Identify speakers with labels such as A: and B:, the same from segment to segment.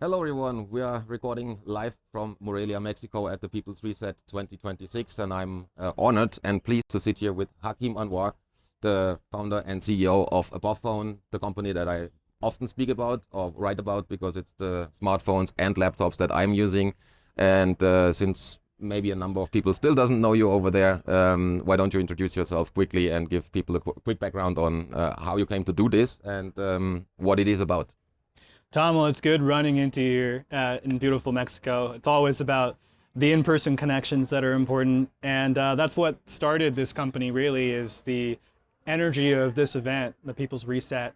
A: Hello everyone, we are recording live from Morelia, Mexico at the People's Reset 2026, and I'm honored and pleased to sit here with Hakeem Anwar, the founder and CEO of AbovePhone, the company that I often speak about or write about because it's the smartphones and laptops that I'm using. And since maybe a number of people still doesn't know you over there, why don't you introduce yourself quickly and give people a quick background on how you came to do this and what it is about.
B: Tom, well, it's good running into you in beautiful Mexico. It's always about the in-person connections that are important, and that's what started this company. Really, is the energy of this event, the People's Reset.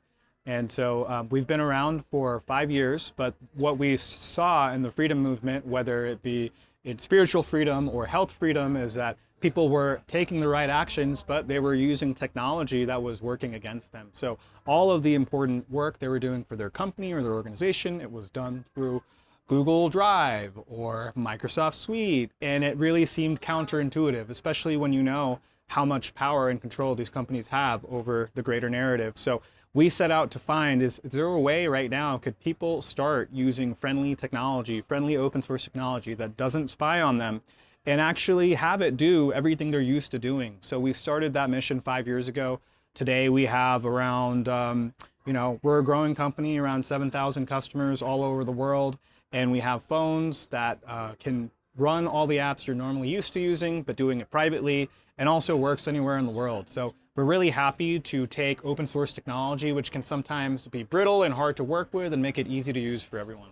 B: And so we've been around for 5 years, but what we saw in the freedom movement, whether it be in spiritual freedom or health freedom, is that people were taking the right actions, but they were using technology that was working against them. So all of the important work they were doing for their company or their organization, it was done through Google Drive or Microsoft Suite, and it really seemed counterintuitive, especially when you know how much power and control these companies have over the greater narrative. So we set out to find, is there a way right now, could people start using friendly technology, friendly open source technology that doesn't spy on them, and actually have it do everything they're used to doing? So we started that mission 5 years ago. Today we have around, we're a growing company, around 7,000 customers all over the world, and we have phones that can run all the apps you're normally used to using, but doing it privately, and also works anywhere in the world. So we're really happy to take open source technology, which can sometimes be brittle and hard to work with, and make it easy to use for everyone.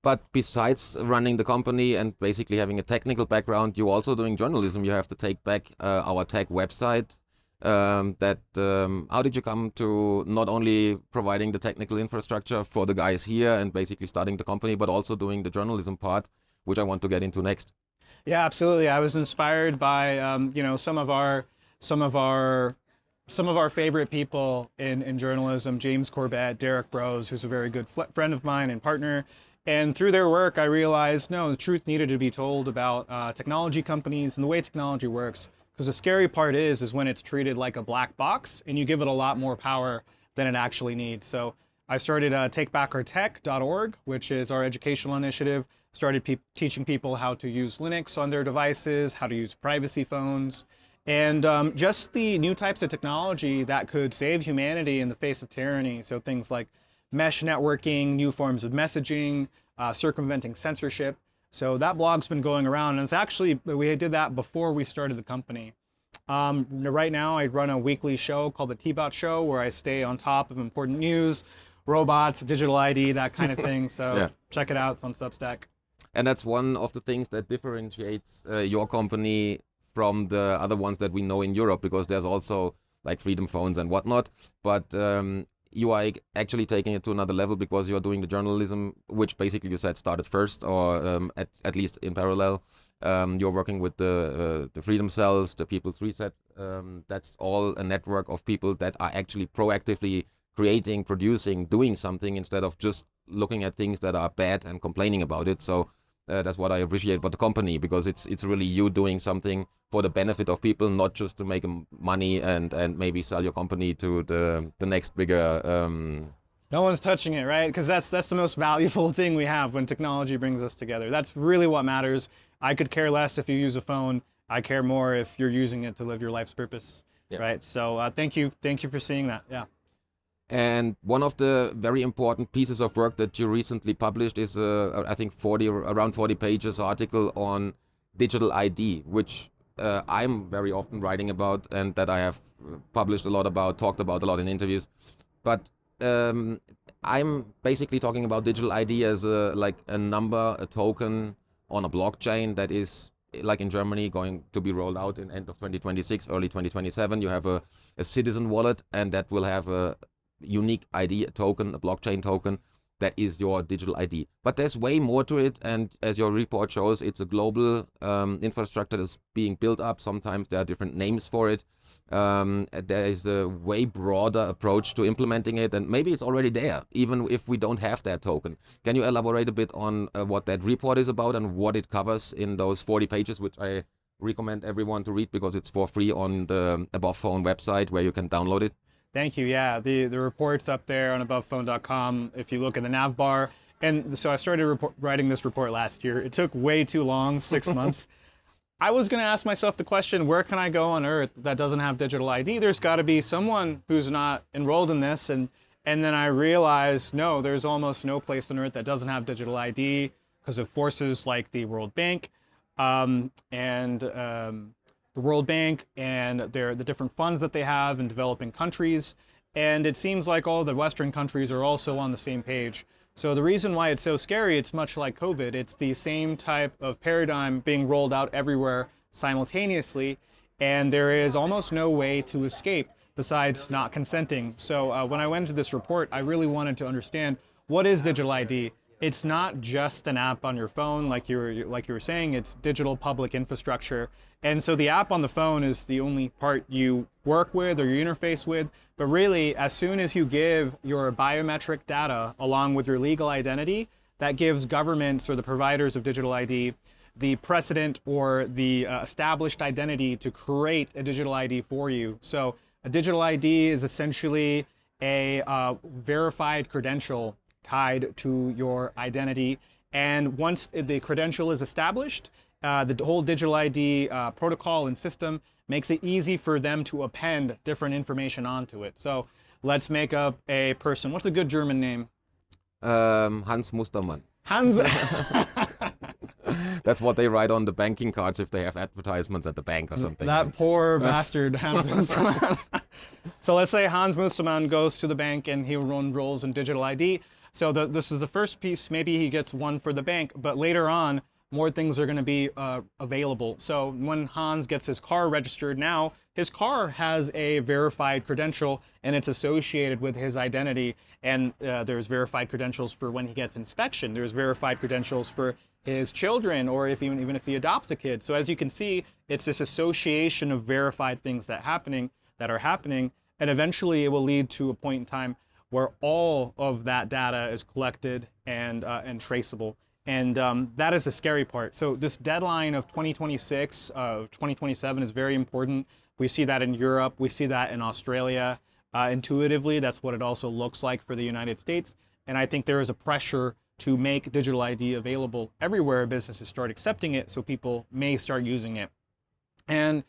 A: But besides running the company and basically having a technical background, you're also doing journalism. You have to take back our tech website. How did you come to not only providing the technical infrastructure for the guys here and basically starting the company, but also doing the journalism part, which I want to get into next?
B: Yeah, absolutely. I was inspired by some of our favorite people in journalism, James Corbett, Derek Brose, who's a very good friend of mine and partner. And through their work, I realized, no, the truth needed to be told about technology companies and the way technology works. Because the scary part is when it's treated like a black box and you give it a lot more power than it actually needs. So I started takebackourtech.org, which is our educational initiative. Started teaching people how to use Linux on their devices, how to use privacy phones, and just the new types of technology that could save humanity in the face of tyranny. So things like mesh networking, new forms of messaging, circumventing censorship. So that blog's been going around, and it's actually, we did that before we started the company. Right now I run a weekly show called the T-Bot Show, where I stay on top of important news, robots, digital ID, that kind of thing. So yeah. Check it out, it's on Substack.
A: And that's one of the things that differentiates your company from the other ones that we know in Europe, because there's also like Freedom Phones and whatnot. But you are actually taking it to another level because you're doing the journalism, which basically you said started first, or at least in parallel. You're working with the Freedom Cells, the People's Reset. That's all a network of people that are actually proactively creating, producing, doing something instead of just looking at things that are bad and complaining about it. So that's what I appreciate about the company, because it's really you doing something for the benefit of people, not just to make money and maybe sell your company to the next bigger.
B: No one's touching it, right? Because that's the most valuable thing we have when technology brings us together. That's really what matters. I could care less if you use a phone. I care more if you're using it to live your life's purpose, right? So thank you for seeing that. Yeah.
A: And one of the very important pieces of work that you recently published is, I think, around 40 pages article on digital ID, which I'm very often writing about and that I have published a lot about, talked about a lot in interviews. But I'm basically talking about digital ID as like a number, a token on a blockchain that is, like in Germany, going to be rolled out in end of 2026, early 2027. You have a citizen wallet, and that will have a unique ID, a token, a blockchain token, that is your digital ID. But there's way more to it, and as your report shows, it's a global infrastructure that's being built up. Sometimes there are different names for it. There is a way broader approach to implementing it, and maybe it's already there, even if we don't have that token. Can you elaborate a bit on what that report is about and what it covers in those 40 pages, which I recommend everyone to read because it's for free on the AbovePhone website where you can download it?
B: Thank you. Yeah, the report's up there on AbovePhone.com. If you look in the nav bar, And so I started writing this report last year. It took way too long, 6 months. I was going to ask myself the question, where can I go on Earth that doesn't have digital ID? There's got to be someone who's not enrolled in this. And then I realized, no, there's almost no place on Earth that doesn't have digital ID because of forces like the World Bank and the different funds that they have in developing countries. And it seems like all the Western countries are also on the same page. So the reason why it's so scary, it's much like COVID. It's the same type of paradigm being rolled out everywhere simultaneously, and there is almost no way to escape besides not consenting. So when I went into this report, I really wanted to understand, what is digital ID? It's not just an app on your phone, like you were saying. It's digital public infrastructure. And so the app on the phone is the only part you work with or you interface with. But really, as soon as you give your biometric data along with your legal identity, that gives governments or the providers of digital ID the precedent or the established identity to create a digital ID for you. So a digital ID is essentially a verified credential tied to your identity. And once the credential is established, the whole digital ID protocol and system makes it easy for them to append different information onto it. So let's make up a person. What's a good German name?
A: Hans Mustermann.
B: Hans.
A: That's what they write on the banking cards if they have advertisements at the bank or something.
B: That poor bastard, Hans Mustermann. So let's say Hans Mustermann goes to the bank and he enrolls in digital ID. So this is the first piece. Maybe he gets one for the bank, but later on, more things are going to be available. So when Hans gets his car registered now, his car has a verified credential and it's associated with his identity. And there's verified credentials for when he gets inspection. There's verified credentials for his children, or even if he adopts a kid. So as you can see, it's this association of verified things that are happening, and eventually it will lead to a point in time where all of that data is collected and traceable. And that is the scary part. So this deadline of 2026, 2027 is very important. We see that in Europe, we see that in Australia. Intuitively, that's what it also looks like for the United States. And I think there is a pressure to make digital ID available everywhere businesses start accepting it, so people may start using it. And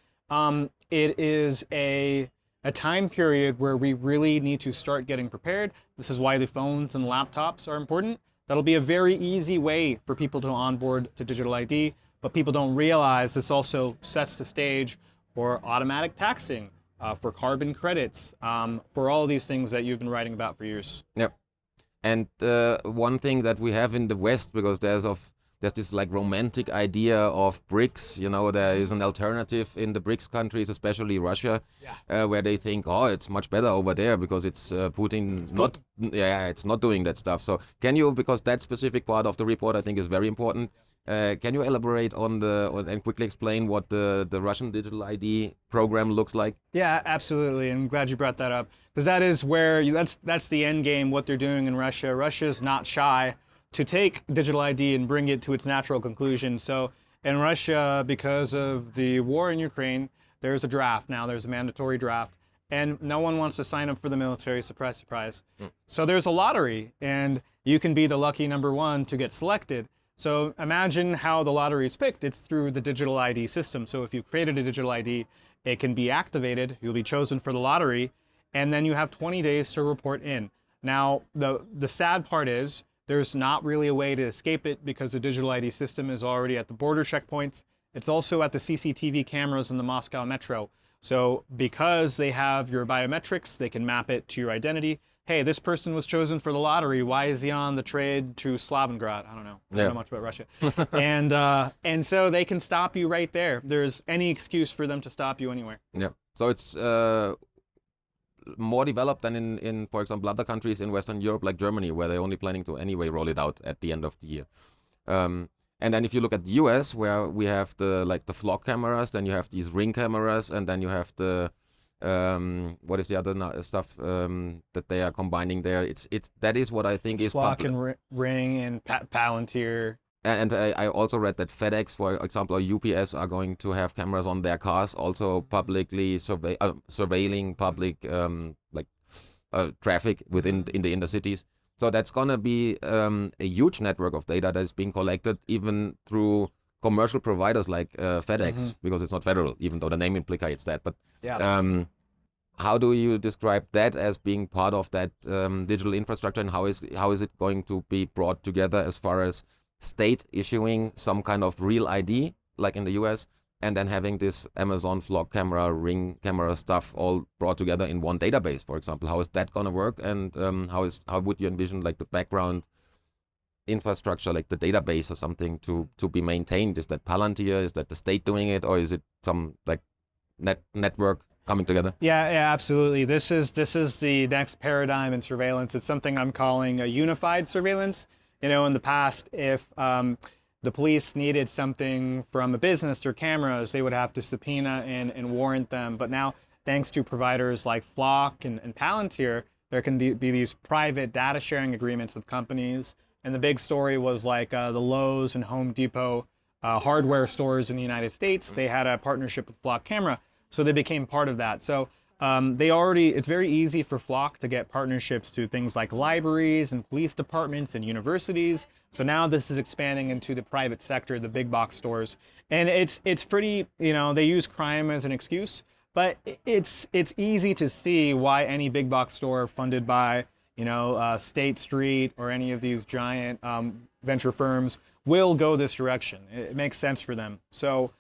B: it is a time period where we really need to start getting prepared. This is why the phones and laptops are important. That'll be a very easy way for people to onboard to digital ID, but people don't realize this also sets the stage for automatic taxing, for carbon credits, for all these things that you've been writing about for years.
A: Yep. And one thing that we have in the West, because there's this like romantic idea of BRICS, there is an alternative in the BRICS countries, especially Russia, where they think, oh, it's much better over there because it's Putin it's not doing that stuff. So can you, because that specific part of the report I think is very important, can you elaborate on and quickly explain what the Russian digital ID program looks like?
B: Yeah, absolutely. I'm glad you brought that up, because that is where that's the end game, what they're doing in Russia. Russia's not shy to take digital ID and bring it to its natural conclusion. So in Russia, because of the war in Ukraine, there's a draft now. There's a mandatory draft, and no one wants to sign up for the military. Surprise, surprise. So there's a lottery, and you can be the lucky number one to get selected. So imagine how the lottery is picked. It's through the digital ID system. So if you created a digital ID, it can be activated. You'll be chosen for the lottery, and then you have 20 days to report in. Now, the sad part is there's not really a way to escape it, because the digital ID system is already at the border checkpoints. It's also at the CCTV cameras in the Moscow metro. So because they have your biometrics, they can map it to your identity. Hey, this person was chosen for the lottery. Why is he on the trade to Slavingrad? I don't know. I don't know much about Russia. And so they can stop you right there. There's any excuse for them to stop you anywhere.
A: Yeah. So it's more developed than in, for example, other countries in Western Europe, like Germany, where they're only planning to anyway roll it out at the end of the year. And then if you look at the US, where we have the flock cameras, then you have these ring cameras, and then you have the what is the other stuff that they are combining there? That is what I think is
B: flock and ring and Palantir.
A: And I also read that FedEx, for example, or UPS are going to have cameras on their cars, also publicly surveilling public traffic in the inner cities. So that's gonna be a huge network of data that is being collected even through commercial providers like FedEx, because it's not federal, even though the name implicates that. But how do you describe that as being part of that digital infrastructure, and how is it going to be brought together as far as state issuing some kind of real ID, like in the US, and then having this Amazon flock camera, Ring camera stuff all brought together in one database, for example? How is that going to work, and how would you envision like the background infrastructure, like the database or something to be maintained? Is that Palantir? Is that the state doing it, or is it some like network coming together?
B: Yeah, absolutely. This is the next paradigm in surveillance. It's something I'm calling a unified surveillance. In the past, if the police needed something from a business or cameras, they would have to subpoena and warrant them. But now, thanks to providers like Flock and Palantir, there can be these private data sharing agreements with companies. And the big story was like the Lowe's and Home Depot hardware stores in the United States. They had a partnership with Flock Camera, so they became part of that. So it's very easy for Flock to get partnerships to things like libraries and police departments and universities. So now this is expanding into the private sector, the big box stores. And it's pretty, they use crime as an excuse, but it's easy to see why any big box store funded by State Street or any of these giant venture firms will go this direction. It makes sense for them. So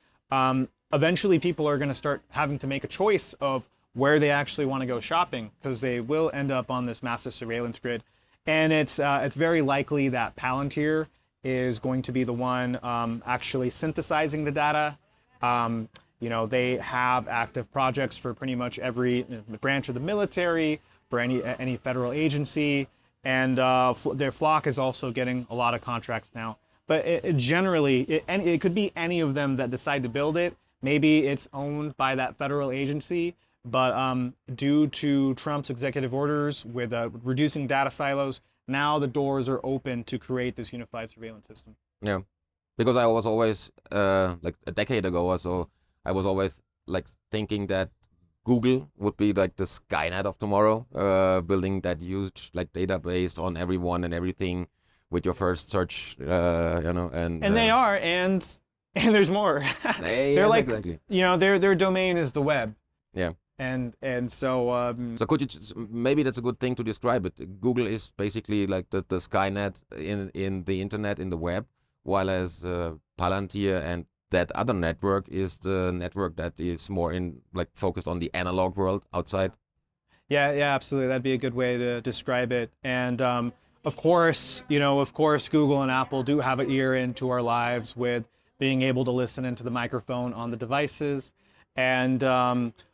B: eventually people are going to start having to make a choice of where they actually want to go shopping, because they will end up on this massive surveillance grid. And it's very likely that Palantir is going to be the one actually synthesizing the data. They have active projects for pretty much every branch of the military, for any federal agency, and their Flock is also getting a lot of contracts now. But it could be any of them that decide to build it. Maybe it's owned by that federal agency, but due to Trump's executive orders with reducing data silos, now the doors are open to create this unified surveillance system.
A: Yeah, because I was always like a decade ago or so, I was always like thinking that Google would be like the Skynet of tomorrow, building that huge like database on everyone and everything with your first search, and
B: they are, and there's more. They're like,
A: exactly.
B: Their domain is the web.
A: Yeah.
B: And so.
A: So could you maybe that's a good thing to describe it. Google is basically like the Skynet in the internet, in the web, while as Palantir and that other network is the network that is more focused on the analog world outside.
B: Yeah, absolutely. That'd be a good way to describe it. And of course, Google and Apple do have an ear into our lives with being able to listen into the microphone on the devices, and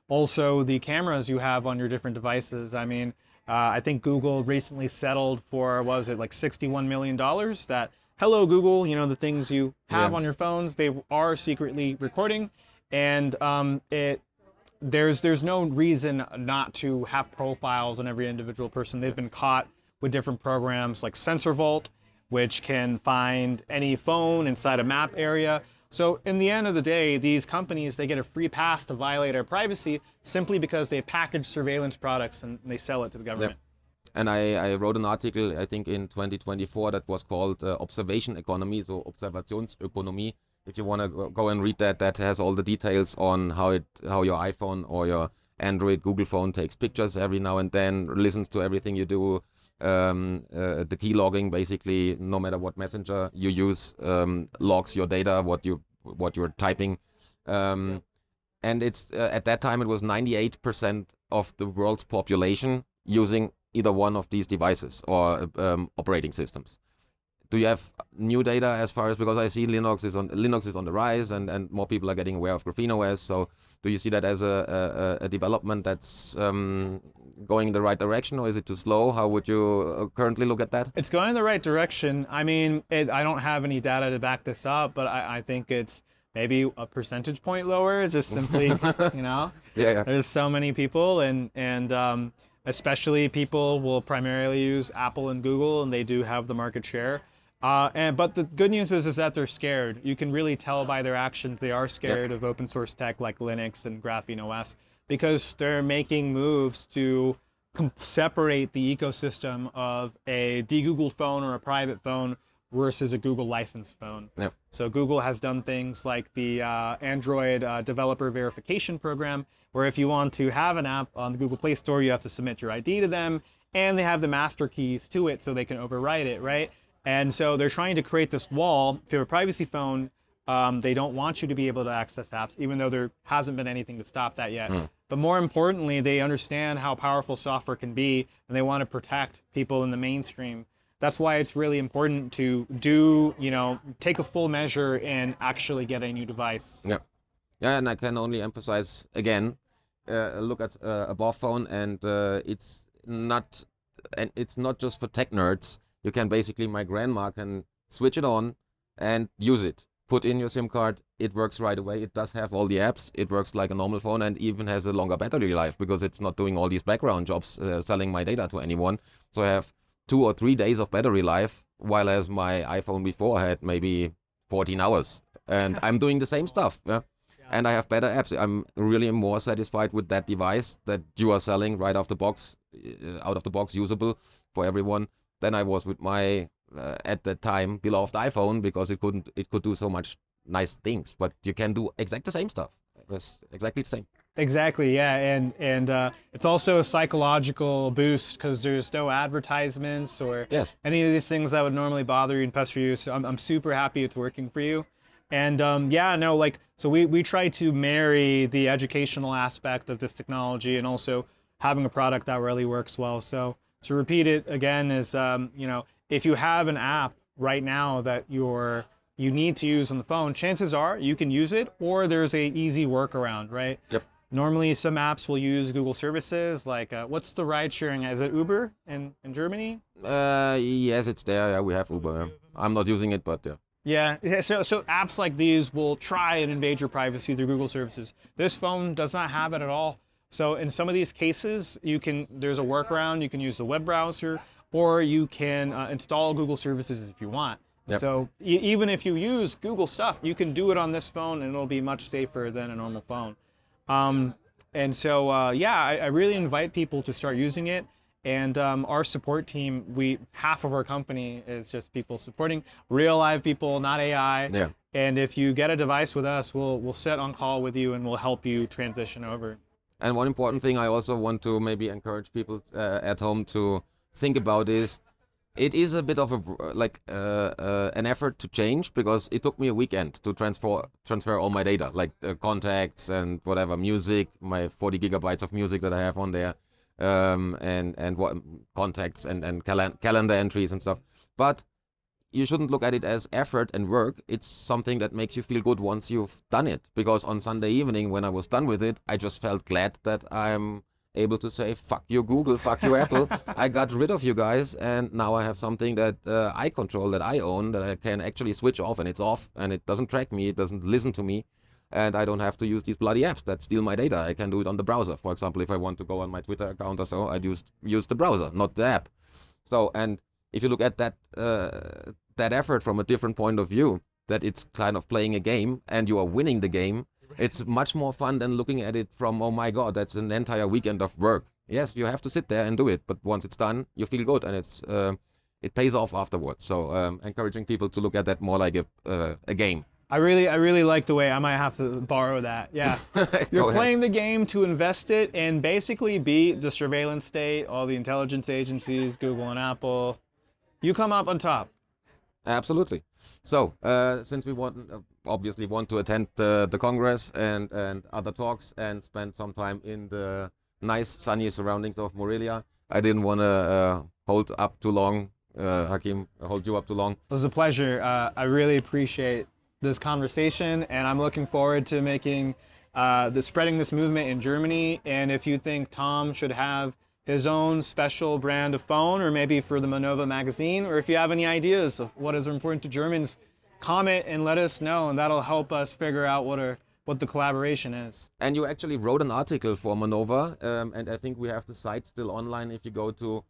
B: also the cameras you have on your different devices. I mean, I think Google recently settled for, what was it, like $61 million that, hello Google, the things you have on your phones, they are secretly recording, and there's no reason not to have profiles on every individual person. They've been caught with different programs like Sensor Vault, which can find any phone inside a map area. So in the end of the day, these companies, they get a free pass to violate our privacy simply because they package surveillance products and they sell it to the government.
A: Yep. And I wrote an article, I think in 2024, that was called Observation Economy, so Observationsökonomie. If you want to go and read that has all the details on how your iPhone or your Android Google phone takes pictures every now and then, listens to everything you do, the key logging, basically, no matter what messenger you use, logs your data, what you're typing, and it's at that time it was 98% of the world's population using either one of these devices or operating systems. Do you have new data as far as, because I see Linux is on the rise and more people are getting aware of Graphene OS, so do you see that as a development that's going in the right direction, or is it too slow? How would you currently look at that?
B: It's going in the right direction. I mean, I don't have any data to back this up, but I think it's maybe a percentage point lower, just simply,
A: Yeah.
B: There's so many people, and especially people will primarily use Apple and Google, and they do have the market share. But the good news is that they're scared. You can really tell by their actions they are scared of open source tech like Linux and Graphene OS, because they're making moves to separate the ecosystem of a de-Googled phone or a private phone versus a Google licensed phone.
A: Yep.
B: So Google has done things like the Android developer verification program, where if you want to have an app on the Google Play Store, you have to submit your ID to them, and they have the master keys to it so they can overwrite it, right? And so they're trying to create this wall. If you have a privacy phone, they don't want you to be able to access apps, even though there hasn't been anything to stop that yet. But more importantly, they understand how powerful software can be, and they want to protect people in the mainstream. That's why it's really important to take a full measure and actually get a new device.
A: Yeah. Yeah, and I can only emphasize again, look at a above phone, and it's not just for tech nerds. You can basically, my grandma can switch it on and use it. Put in your SIM card, it works right away. It does have all the apps. It works like a normal phone and even has a longer battery life because it's not doing all these background jobs, selling my data to anyone. So I have 2 or 3 days of battery life, while as my iPhone before had maybe 14 hours. And I'm doing the same stuff. Yeah? And I have better apps. I'm really more satisfied with that device that you are selling right out of the box, usable for everyone, than I was with my at that time beloved iPhone, because it could do so much nice things, but you can do exactly the same stuff. It's exactly the same.
B: Exactly, yeah, and it's also a psychological boost because there's no advertisements or any of these things that would normally bother you and pester you. So I'm super happy it's working for you. And so we try to marry the educational aspect of this technology and also having a product that really works well. So to repeat it again is, if you have an app right now that you need to use on the phone, chances are you can use it, or there's a easy workaround, right?
A: Yep.
B: Normally some apps will use Google services, like what's the ride sharing? Is it Uber in Germany?
A: Yes, it's there. Yeah, we have Uber. I'm not using it, but yeah.
B: Yeah, so apps like these will try and invade your privacy through Google services. This phone does not have it at all. So in some of these cases, there's a workaround. You can use the web browser, or you can install Google services if you want. Yep. So even if you use Google stuff, you can do it on this phone, and it'll be much safer than a normal phone. I really invite people to start using it. And our support team, half of our company is just people supporting real live people, not AI.
A: Yeah.
B: And if you get a device with us, we'll sit on call with you and we'll help you transition over.
A: And one important thing I also want to maybe encourage people at home to think about is, it is a bit of an effort to change, because it took me a weekend to transfer all my data, like contacts and whatever, music, my 40 gigabytes of music that I have on there. And what contacts and calendar entries and stuff. But you shouldn't look at it as effort and work. It's something that makes you feel good once you've done it. Because on Sunday evening, when I was done with it, I just felt glad that I'm able to say, fuck you Google, fuck you Apple. I got rid of you guys, and now I have something that I control, that I own, that I can actually switch off, and it's off, and it doesn't track me, it doesn't listen to me. And I don't have to use these bloody apps that steal my data. I can do it on the browser. For example, if I want to go on my Twitter account or so, I'd use the browser, not the app. So, and if you look at that effort from a different point of view, that it's kind of playing a game and you are winning the game, it's much more fun than looking at it from, oh my God, that's an entire weekend of work. Yes, you have to sit there and do it, but once it's done, you feel good, and it pays off afterwards. So encouraging people to look at that more like a game.
B: I really like the way, I might have to borrow that. Yeah. You're playing the game to invest it and basically beat the surveillance state, all the intelligence agencies, Google and Apple. You come up on top.
A: Absolutely. So, since we obviously want to attend the Congress and other talks and spend some time in the nice sunny surroundings of Morelia, I didn't want to hold up too long, Hakeem, hold you up too long.
B: It was a pleasure. I really appreciate this conversation, and I'm looking forward to making spreading this movement in Germany. And if you think Tom should have his own special brand of phone, or maybe for the Manova magazine, or if you have any ideas of what is important to Germans, comment and let us know, and that'll help us figure out what the collaboration is.
A: And you actually wrote an article for Manova, and I think we have the site still online. If you go to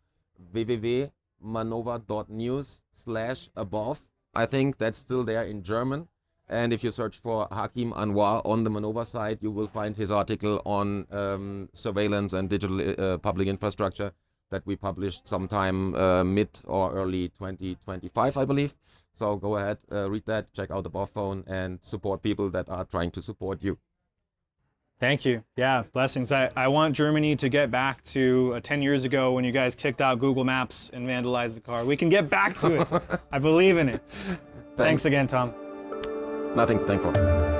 A: www.manova.news/above, I think that's still there in German. And if you search for Hakeem Anwar on the Manova site, you will find his article on surveillance and digital public infrastructure. that we published sometime mid or early 2025, I believe. So go ahead, read that, check out the buff phone, and support people that are trying to support you.
B: Thank you. Yeah, blessings. I want Germany to get back to 10 years ago when you guys kicked out Google Maps and vandalized the car. We can get back to it. I believe in it. Thanks again, Tom.
A: Nothing to thank for.